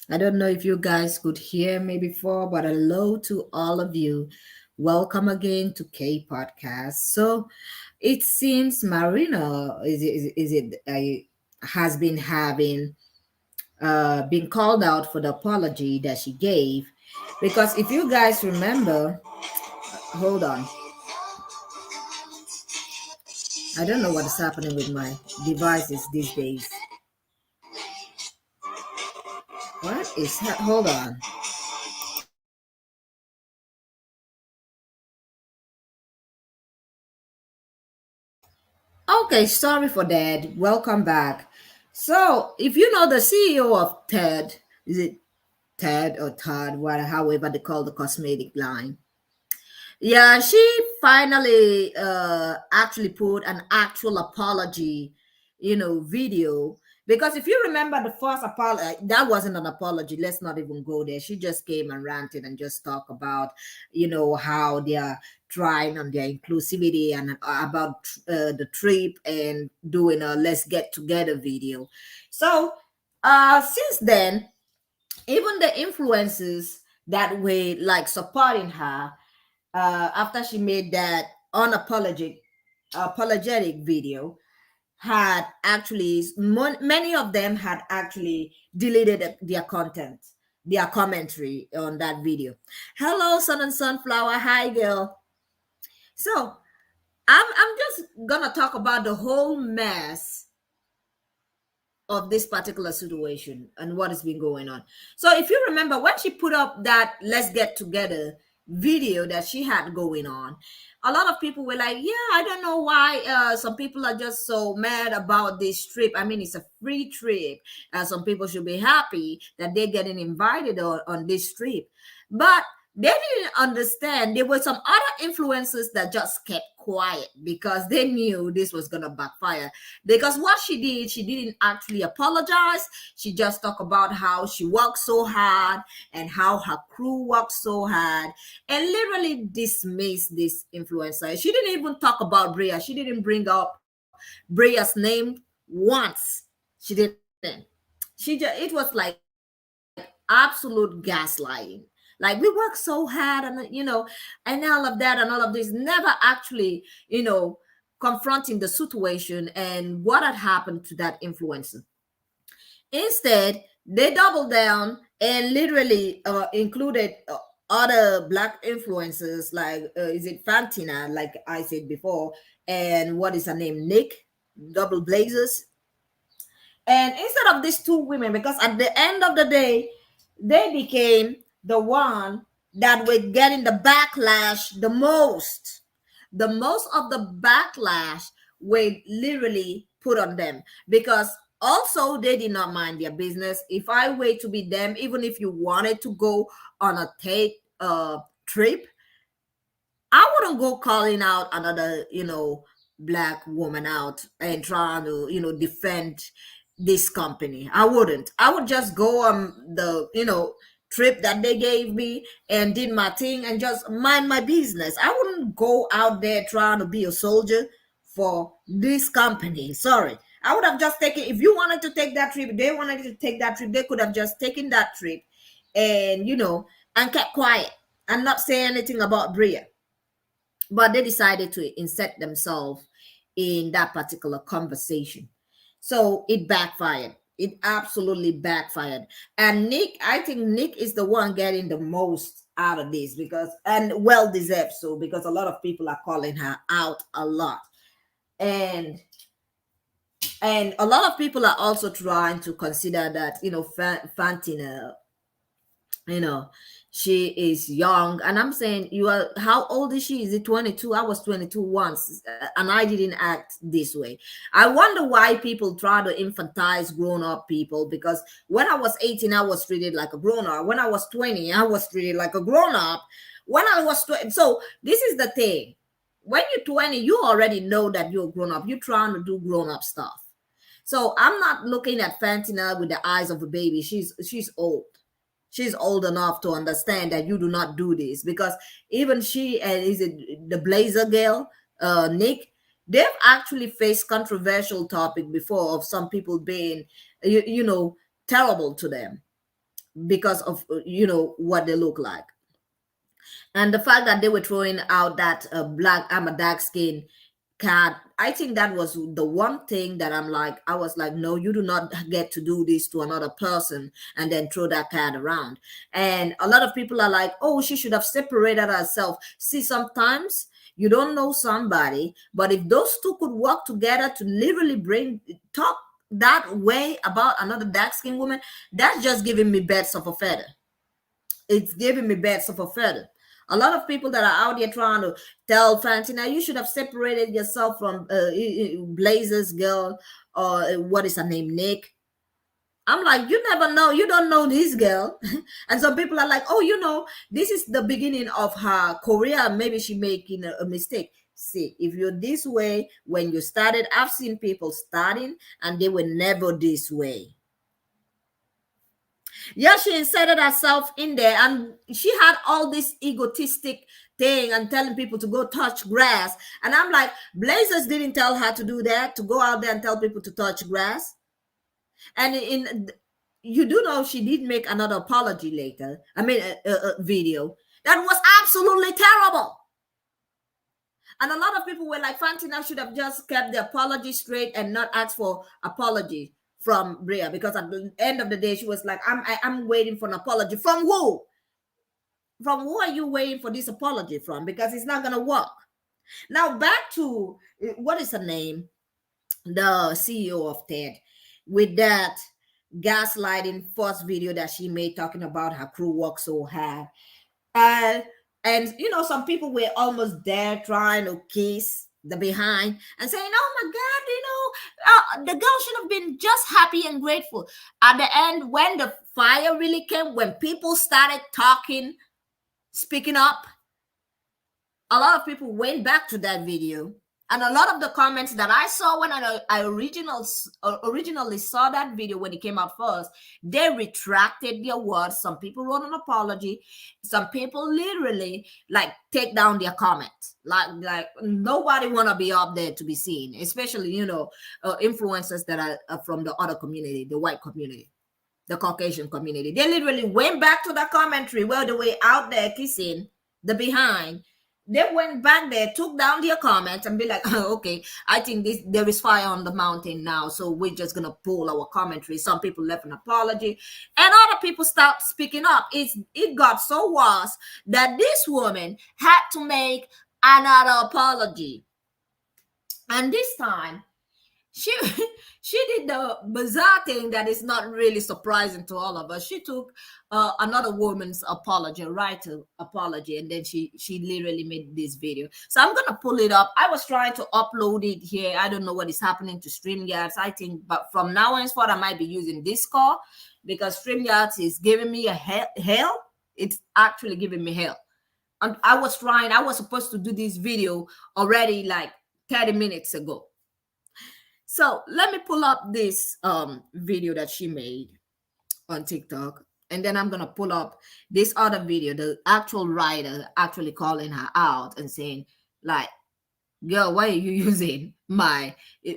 I don't know if you guys could hear me before, but hello to all of you. Welcome again to K Podcast. So it seems Marina has been having been called out for the apology that she gave, because if you guys remember, hold on, I don't know what is happening with my devices these days. Hold on. Okay, sorry for that. Welcome back. So, if you know the CEO of Ted, is it Ted or Todd, whatever, however they call the cosmetic line? Yeah, she finally actually put an actual apology, video. Because if you remember the first apology, that wasn't an apology. Let's not even go there. She just came and ranted and just talk about, how they are trying on their inclusivity and about the trip and doing a let's get together video. So since then, even the influencers that were like supporting her after she made that apologetic video had actually many of them had actually deleted their content, their commentary on that video. Hello, Sun and Sunflower. Hi, girl. So I'm just gonna talk about the whole mess of this particular situation and what has been going on. So if you remember when she put up that let's get together video that she had going on, a lot of people were like, yeah, I don't know why some people are just so mad about this trip. I mean, it's a free trip. Some people should be happy that they're getting invited on this trip. But they didn't understand there were some other influencers that just kept quiet because they knew this was going to backfire. Because what she did, she didn't actually apologize. She just talked about how she worked so hard and how her crew worked so hard and literally dismissed this influencer. She didn't even talk about Bria. She didn't bring up Bria's name once. She didn't. It was like absolute gaslighting. Like we work so hard and all of that and all of this, never actually, confronting the situation and what had happened to that influencer. Instead, they doubled down and literally included other black influencers like is it Fantina, like I said before, and what is her name, Nick, Double Blazers. And instead of these two women, because at the end of the day, they became the one that were getting the backlash the most. The most of the backlash were literally put on them because also they did not mind their business. If I were to be them, even if you wanted to go on a take trip, I wouldn't go calling out another, black woman out and trying to, defend this company. I wouldn't. I would just go on the, trip that they gave me and did my thing and just mind my business. I wouldn't go out there trying to be a soldier for this company. Sorry. I would have just taken, if you wanted to take that trip, they wanted to take that trip, they could have just taken that trip and, and kept quiet and not say anything about Bria, but they decided to insert themselves in that particular conversation. So it backfired. It absolutely backfired. And Nick, I think Nick is the one getting the most out of this because, and well deserved so, because a lot of people are calling her out a lot. And a lot of people are also trying to consider that, Fantina, you know she is young, and I'm saying, you are, how old is she? Is it 22? I was 22 once, and I didn't act this way. I wonder why people try to infantilize grown-up people, because when I was 18 I was treated like a grown-up. When I was 20 I was treated like a grown-up. When I was 20, so this is the thing. When you're 20, you already know that you're grown up. You're trying to do grown-up stuff. So I'm not looking at Fantina with the eyes of a baby. She's old. She's old enough to understand that you do not do this, because even she and is it the Blazer girl, Nick, they've actually faced controversial topic before of some people being, terrible to them. because of what they look like. And the fact that they were throwing out that black, I'm a dark skin cat, I think that was the one thing that I was like, no, you do not get to do this to another person and then throw that cat around. And a lot of people are like, oh, she should have separated herself. See, sometimes you don't know somebody, but if those two could work together to literally bring talk that way about another dark skinned woman, that's just giving me birds of a feather. It's giving me birds of a feather. A lot of people that are out there trying to tell Fantina, you should have separated yourself from Blazer's girl, or what is her name, Nick. I'm like, you never know. You don't know this girl. And some people are like, oh, this is the beginning of her career. Maybe she making a mistake. See, if you're this way when you started, I've seen people starting and they were never this way. Yeah, she inserted herself in there and she had all this egotistic thing and telling people to go touch grass. And I'm like, Blazers didn't tell her to do that, to go out there and tell people to touch grass. And you do know she did make another apology later. I mean, a video that was absolutely terrible. And a lot of people were like, Fantina should have just kept the apology straight and not asked for apology from Bria, because at the end of the day, she was like, I'm waiting for an apology. From who? From who are you waiting for this apology from? Because it's not going to work. Now, back to, what is her name? The CEO of TED. With that gaslighting first video that she made talking about her crew work so hard. And some people were almost there trying to kiss the behind and saying, oh my God, the girl should have been just happy and grateful. At the end, when the fire really came, when people started talking, speaking up, a lot of people went back to that video. And a lot of the comments that I saw when I originally saw that video when it came out first, they retracted their words. Some people wrote an apology. Some people literally take down their comments. Like nobody want to be up there to be seen, especially influencers that are from the other community, the white community, the Caucasian community. They literally went back to the commentary where they were out there kissing the behind. They went back there, took down their comments, and be like, oh, okay, I think there is fire on the mountain now, so we're just gonna pull our commentary. Some people left an apology, and other people stopped speaking up. It got so worse that this woman had to make another apology, and this time she did the bizarre thing that is not really surprising to all of us. She took another woman's apology, writer apology, and then she literally made this video. So I'm gonna pull it up. I was trying to upload it here. I don't know what is happening to StreamYards. I think, but from now on forward, I might be using Discord because StreamYards is giving me a hell. It's actually giving me hell. And I was supposed to do this video already like 30 minutes ago. So let me pull up this video that she made on TikTok, and then I'm gonna pull up this other video, the actual writer actually calling her out and saying, like, girl, why are you using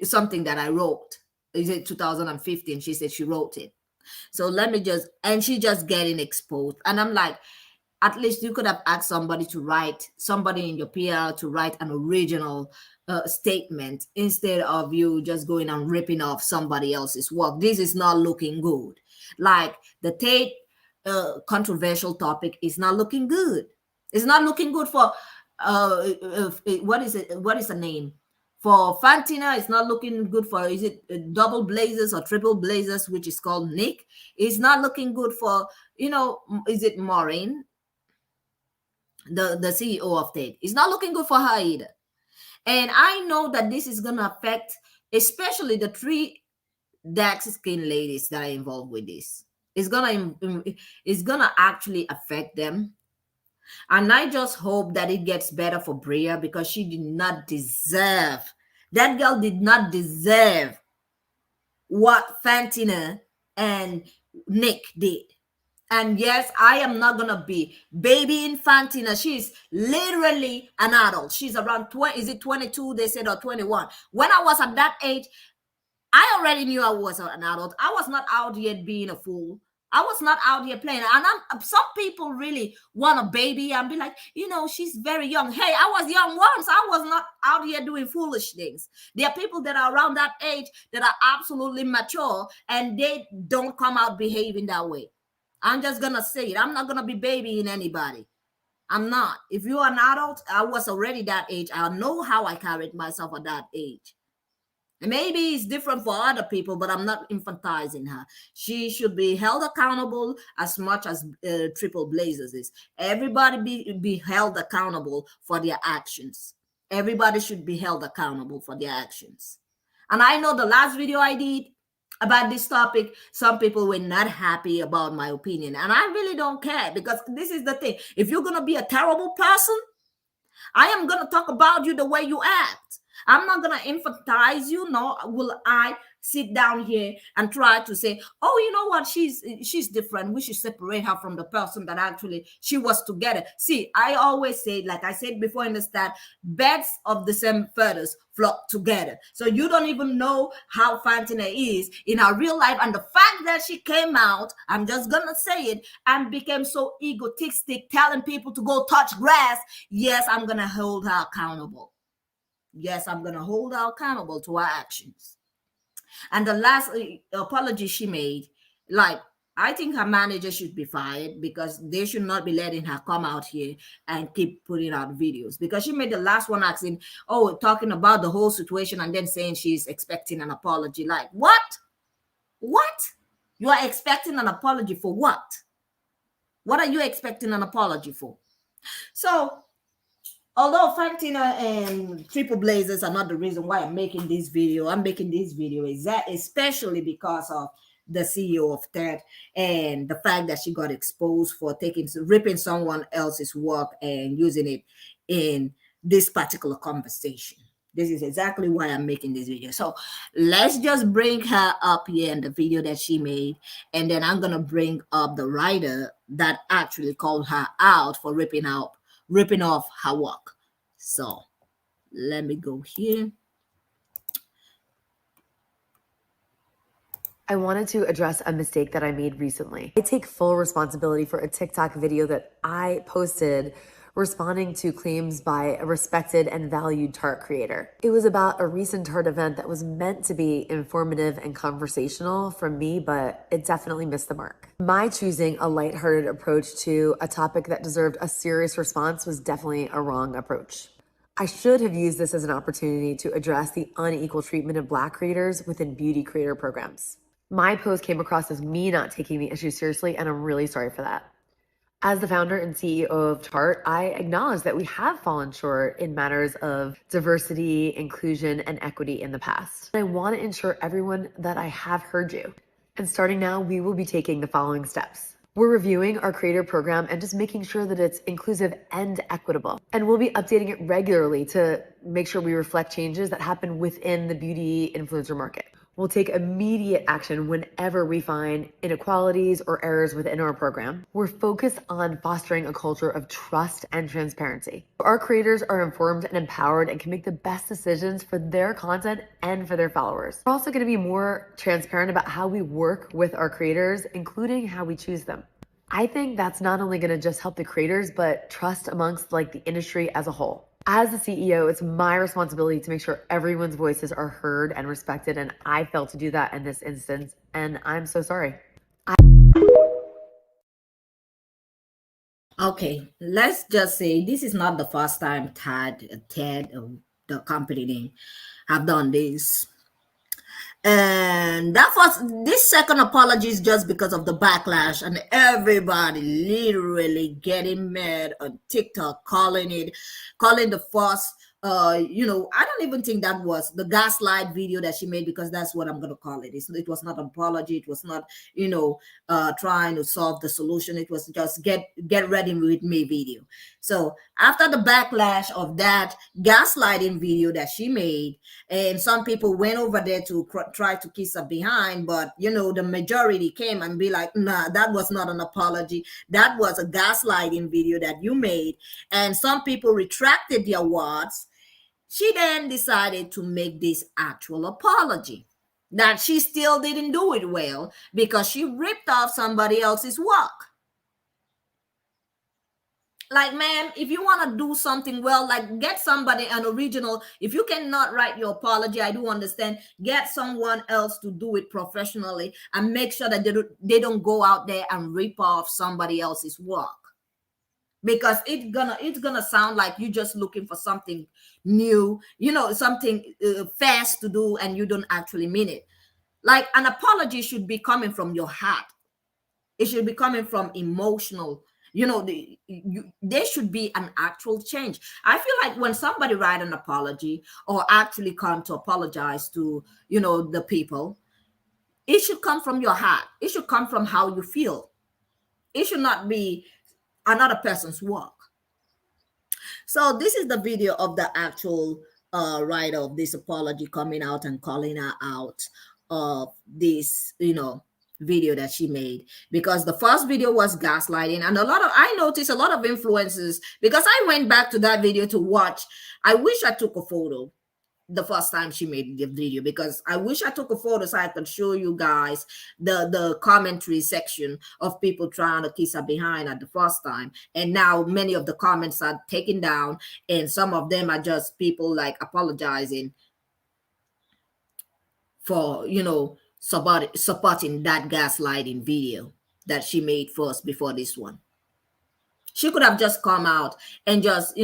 something that I wrote? Is it 2015? She said she wrote it. So and she just getting exposed. And I'm like, at least you could have asked somebody in your PR to write an original statement instead of you just going and ripping off somebody else's work. This is not looking good. Like the Tate controversial topic is not looking good. It's not looking good for what is the name? For Fantina, it's not looking good for, is it double blazers or triple blazers, which is called Nick? It's not looking good for, is it Maureen, the CEO of Tate? It's not looking good for her either. And I know that this is going to affect, especially the three dark skin ladies that are involved with this. It's gonna actually affect them. And I just hope that it gets better for Bria, because she did not deserve, that girl did not deserve what Fantina and Nick did. And yes, I am not gonna be babying Fantina. She's literally an adult. She's around 20, is it 22? They said, or 21. When I was at that age, I already knew I was an adult. I was not out yet being a fool. I was not out here playing. And some people really want a baby and be like, she's very young. Hey, I was young once. I was not out here doing foolish things. There are people that are around that age that are absolutely mature and they don't come out behaving that way. I'm just going to say it. I'm not going to be babying anybody. I'm not. If you're an adult, I was already that age. I know how I carried myself at that age. Maybe it's different for other people, but I'm not infantilizing her. She should be held accountable as much as Triple Blazers is. Everybody be held accountable for their actions. Everybody should be held accountable for their actions. And I know the last video I did about this topic, some people were not happy about my opinion. And I really don't care, because this is the thing. If you're going to be a terrible person, I am going to talk about you the way you act. I'm not going to infantilize you, nor will I sit down here and try to say, oh, you know what, she's different. We should separate her from the person that actually she was together. See, I always say, like I said before in the start, birds of the same feathers flock together. So you don't even know how Fantina is in her real life. And the fact that she came out, I'm just going to say it, and became so egotistic, telling people to go touch grass. Yes, I'm going to hold her accountable. Yes, I'm going to hold her accountable to her actions. And the last apology she made, like, I think her manager should be fired, because they should not be letting her come out here and keep putting out videos, because she made the last one asking, talking about the whole situation and then saying she's expecting an apology. Like, what? What? You are expecting an apology for what? What are you expecting an apology for? So, although Fantina and Triple Blazers are not the reason why I'm making this video, I'm making this video especially because of the CEO of Tarte and the fact that she got exposed for ripping someone else's work and using it in this particular conversation. This is exactly why I'm making this video. So let's just bring her up here in the video that she made, and then I'm gonna bring up the writer that actually called her out for ripping off her work. So let me go here. I wanted to address a mistake that I made recently. I take full responsibility for a TikTok video that I posted responding to claims by a respected and valued Tarte creator. It was about a recent Tarte event that was meant to be informative and conversational from me, but it definitely missed the mark. My choosing a lighthearted approach to a topic that deserved a serious response was definitely a wrong approach. I should have used this as an opportunity to address the unequal treatment of Black creators within beauty creator programs. My post came across as me not taking the issue seriously, and I'm really sorry for that. As the founder and CEO of Tarte, I acknowledge that we have fallen short in matters of diversity, inclusion, and equity in the past. I want to ensure everyone that I have heard you. And starting now, we will be taking the following steps. We're reviewing our creator program and just making sure that it's inclusive and equitable. And we'll be updating it regularly to make sure we reflect changes that happen within the beauty influencer market. We'll take immediate action whenever we find inequalities or errors within our program. We're focused on fostering a culture of trust and transparency. Our creators are informed and empowered and can make the best decisions for their content and for their followers. We're also going to be more transparent about how we work with our creators, including how we choose them. I think that's not only going to just help the creators, but trust amongst the industry as a whole. As the CEO, it's my responsibility to make sure everyone's voices are heard and respected, and I failed to do that in this instance, and I'm so sorry. Okay, let's just say this is not the first time Ted, the company name, have done this. And this second apology is just because of the backlash and everybody literally getting mad on TikTok, calling the first I don't even think that was the gaslight video that she made, because that's what I'm going to call it. It was not an apology. It was not, trying to solve the solution. It was just get ready with me video. So after the backlash of that gaslighting video that she made, and some people went over there to try to kiss her behind, but the majority came and be like, nah, that was not an apology. That was a gaslighting video that you made. And some people retracted their words. She then decided to make this actual apology. that she still didn't do it well because she ripped off somebody else's work. Like, man, if you want to do something well, like, get somebody an original. If you cannot write your apology, I do understand, get someone else to do it professionally and make sure that they don't go out there and rip off somebody else's work, because it's gonna sound like you're just looking for something new, something fast to do, and you don't actually mean it. Like, an apology should be coming from your heart. It should be coming from emotional. There should be an actual change. I feel like when somebody write an apology or actually come to apologize to the people, it should come from your heart. It should come from how you feel. It should not be another person's work. So this is the video of the actual writer of this apology coming out and calling her out of this, video that she made, because the first video was gaslighting, and I noticed a lot of influencers, because I went back to that video to watch. I wish I took a photo the first time she made the video, because I wish I took a photo so I could show you guys the commentary section of people trying to kiss her behind at the first time. And now many of the comments are taken down, and some of them are just people like apologizing for supporting that gaslighting video that she made first before this one. She could have just come out and just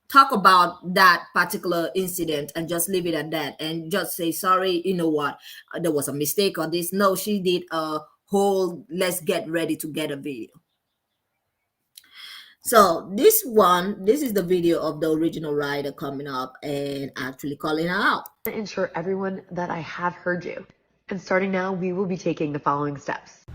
talk about that particular incident and just leave it at that, and just say, sorry, you know what, there was a mistake or this. No, she did a whole let's get ready together video. So this is the video of the original writer coming up and actually calling her out. To ensure everyone that I have heard you. And starting now, we will be taking the following steps.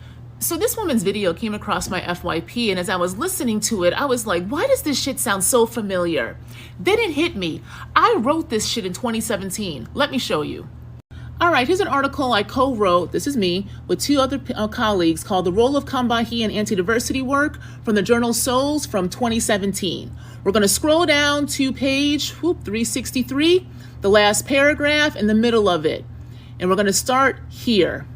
So this woman's video came across my FYP, and as I was listening to it, I was like, why does this shit sound so familiar? Then it hit me. I wrote this shit in 2017. Let me show you. All right, here's an article I co-wrote, this is me, with two other colleagues, called The Role of Combahee in Anti-Diversity Work, from the journal Souls, from 2017. We're going to scroll down to page 363, the last paragraph in the middle of it. And we're going to start here.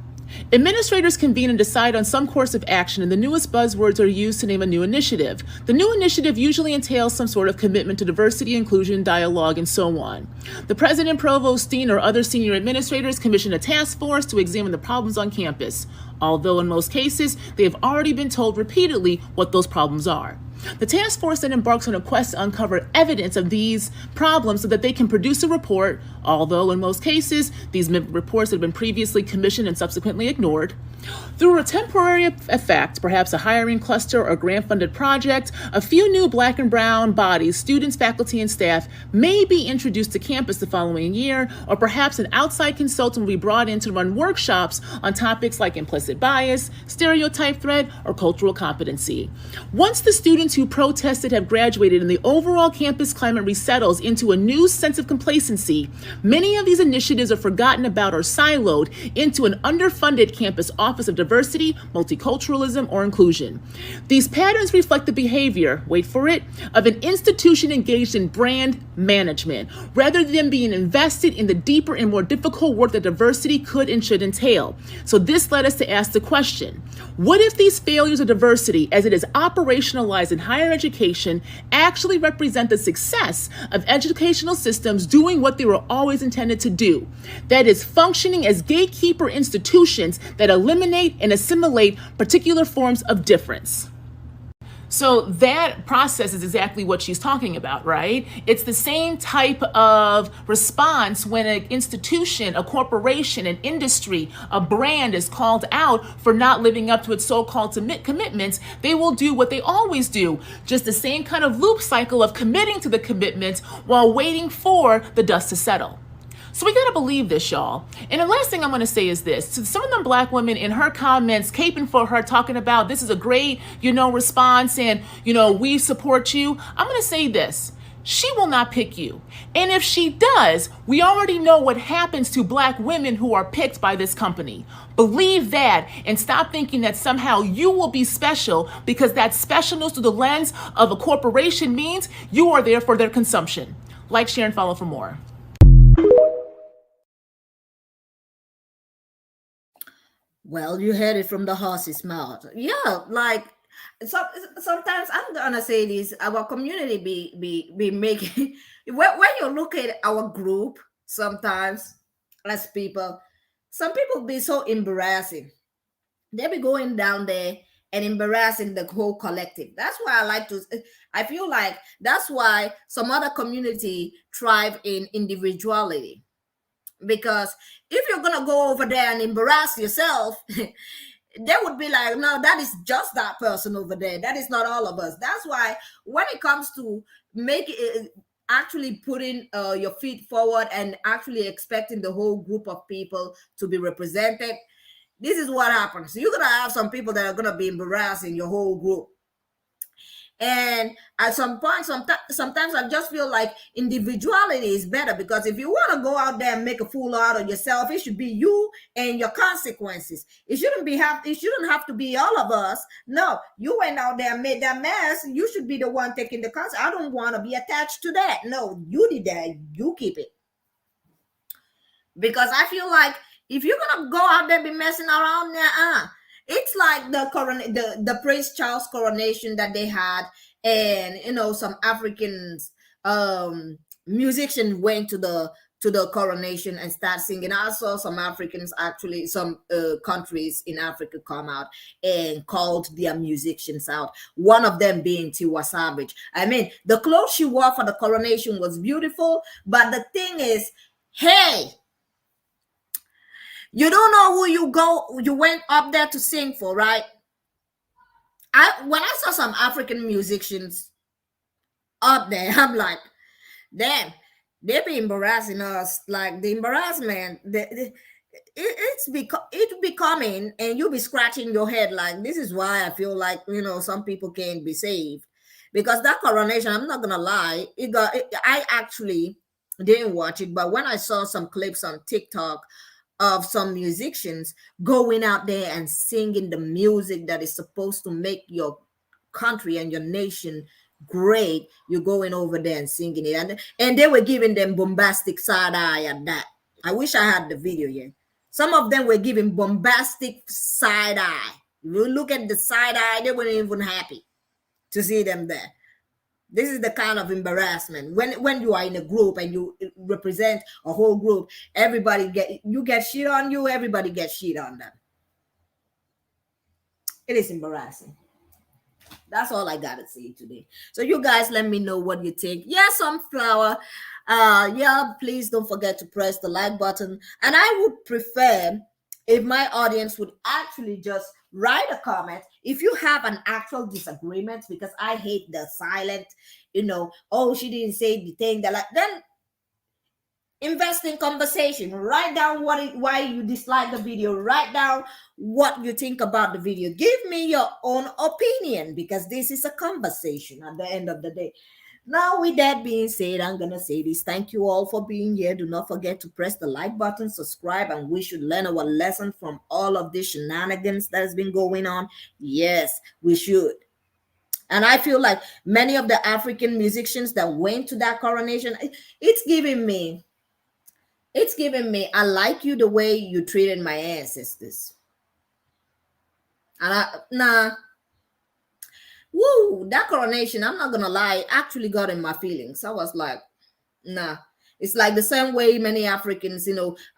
Administrators convene and decide on some course of action, and the newest buzzwords are used to name a new initiative. The new initiative usually entails some sort of commitment to diversity, inclusion, dialogue, and so on. The president, provost, dean, or other senior administrators commission a task force to examine the problems on campus, although in most cases, they have already been told repeatedly what those problems are. The task force then embarks on a quest to uncover evidence of these problems so that they can produce a report, although in most cases, these reports have been previously commissioned and subsequently ignored. Through a temporary effect, perhaps a hiring cluster or grant-funded project, a few new Black and brown bodies, students, faculty, and staff, may be introduced to campus the following year, or perhaps an outside consultant will be brought in to run workshops on topics like implicit bias, stereotype threat, or cultural competency. Once the students who protested have graduated and the overall campus climate resettles into a new sense of complacency, many of these initiatives are forgotten about or siloed into an underfunded campus Office of Diversity, Multiculturalism, or Inclusion. These patterns reflect the behavior, wait for it, of an institution engaged in brand management, rather than being invested in the deeper and more difficult work that diversity could and should entail. So this led us to ask the question, what if these failures of diversity, as it is operationalized in higher education, actually represent the success of educational systems doing what they were always intended to do? That is, functioning as gatekeeper institutions that eliminate and assimilate particular forms of difference. So that process is exactly what she's talking about, right? It's the same type of response when an institution, a corporation, an industry, a brand is called out for not living up to its so-called commitments. They will do what they always do, just the same kind of loop cycle of committing to the commitments while waiting for the dust to settle. So we gotta believe this, y'all. And the last thing I'm gonna say is this. To some of them Black women in her comments, caping for her, talking about this is a great, response and, we support you. I'm gonna say this. She will not pick you. And if she does, we already know what happens to Black women who are picked by this company. Believe that and stop thinking that somehow you will be special because that specialness through the lens of a corporation means you are there for their consumption. Like, share, and follow for more. Well, you heard it from the horse's mouth. Yeah, like so, sometimes I'm gonna say this: our community be making when you look at our group, sometimes as people, some people be so embarrassing. They be going down there and embarrassing the whole collective. That's why I like to. I feel like that's why some other community thrive in individuality, because if you're gonna go over there and embarrass yourself, they would be like, no, that is just that person over there, that is not all of us. That's why when it comes to make it, actually putting your feet forward and actually expecting the whole group of people to be represented, this is what happens. You're gonna have some people that are gonna be embarrassing your whole group. And at some point, sometimes I just feel like individuality is better, because if you want to go out there and make a fool out of yourself, it should be you and your consequences. It shouldn't have to be all of us. No, you went out there and made that mess. You should be the one taking the consequences. I don't want to be attached to that. No, you did that. You keep it. Because I feel like if you're gonna go out there be messing around there, it's like the Prince Charles coronation that they had, and some Africans musicians went to the coronation and start singing. I saw some Africans, actually some countries in Africa, come out and called their musicians out. One of them being Tiwa Savage. I mean, the clothes she wore for the coronation was beautiful, but the thing is, hey, you don't know who you went up there to sing for, right? When I saw some African musicians up there, I'm like, damn, they be embarrassing us. Like the embarrassment, it be coming, and you be scratching your head like, this is why I feel like some people can't be saved, because that coronation, I'm not gonna lie, I actually didn't watch it, but when I saw some clips on TikTok of some musicians going out there and singing the music that is supposed to make your country and your nation great, you're going over there and singing it, and they were giving them bombastic side eye at that. I wish I had the video here. Some of them were giving bombastic side eye. You look at the side eye, they weren't even happy to see them there. This is the kind of embarrassment when you are in a group and you represent a whole group. You get shit on you, everybody gets shit on them. It is embarrassing. That's all I gotta say today. So you guys, let me know what you think. Yeah, sunflower. Yeah, please don't forget to press the like button. And I would prefer if my audience would actually just write a comment if you have an actual disagreement, because I hate the silent, oh, she didn't say the thing that, like, then invest in conversation. Write down why you dislike the video. Write down what you think about the video. Give me your own opinion, because this is a conversation at the end of the day. Now, with that being said, I'm gonna say this: thank you all for being here. Do not forget to press the like button, subscribe, and we should learn our lesson from all of this shenanigans that has been going on. Yes, we should. And I feel like many of the African musicians that went to that coronation, it's giving me I like you the way you treated my ancestors. And that coronation, I'm not gonna lie, actually got in my feelings. I was like, nah. It's like the same way many Africans,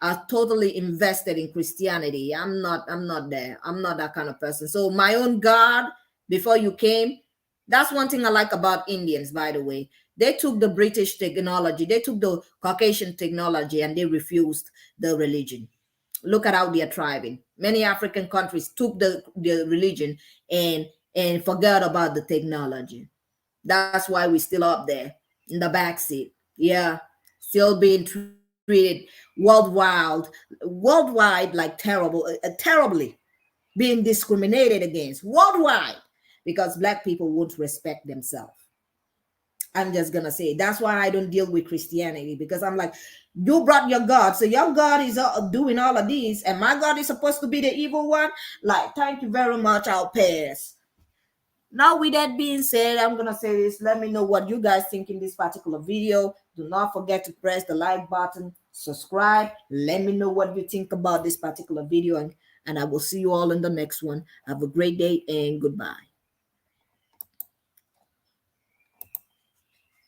are totally invested in Christianity. I'm not there. I'm not that kind of person. So my own God, before you came, that's one thing I like about Indians, by the way. They took the British technology, they took the Caucasian technology, and they refused the religion. Look at how they are thriving. Many African countries took the religion and forgot about the technology. That's why we're still up there in the backseat. Yeah, still being treated worldwide like terribly, being discriminated against worldwide, because Black people won't respect themselves. I'm just gonna say that's why I don't deal with Christianity, because I'm like, you brought your God, so your God is doing all of these, and my God is supposed to be the evil one. Like, thank you very much, I'll pass. Now, with that being said, I'm gonna say this: let me know what you guys think in this particular video. Do not forget to press the like button, subscribe. Let me know what you think about this particular video, and And I will see you all in the next one. Have a great day and goodbye.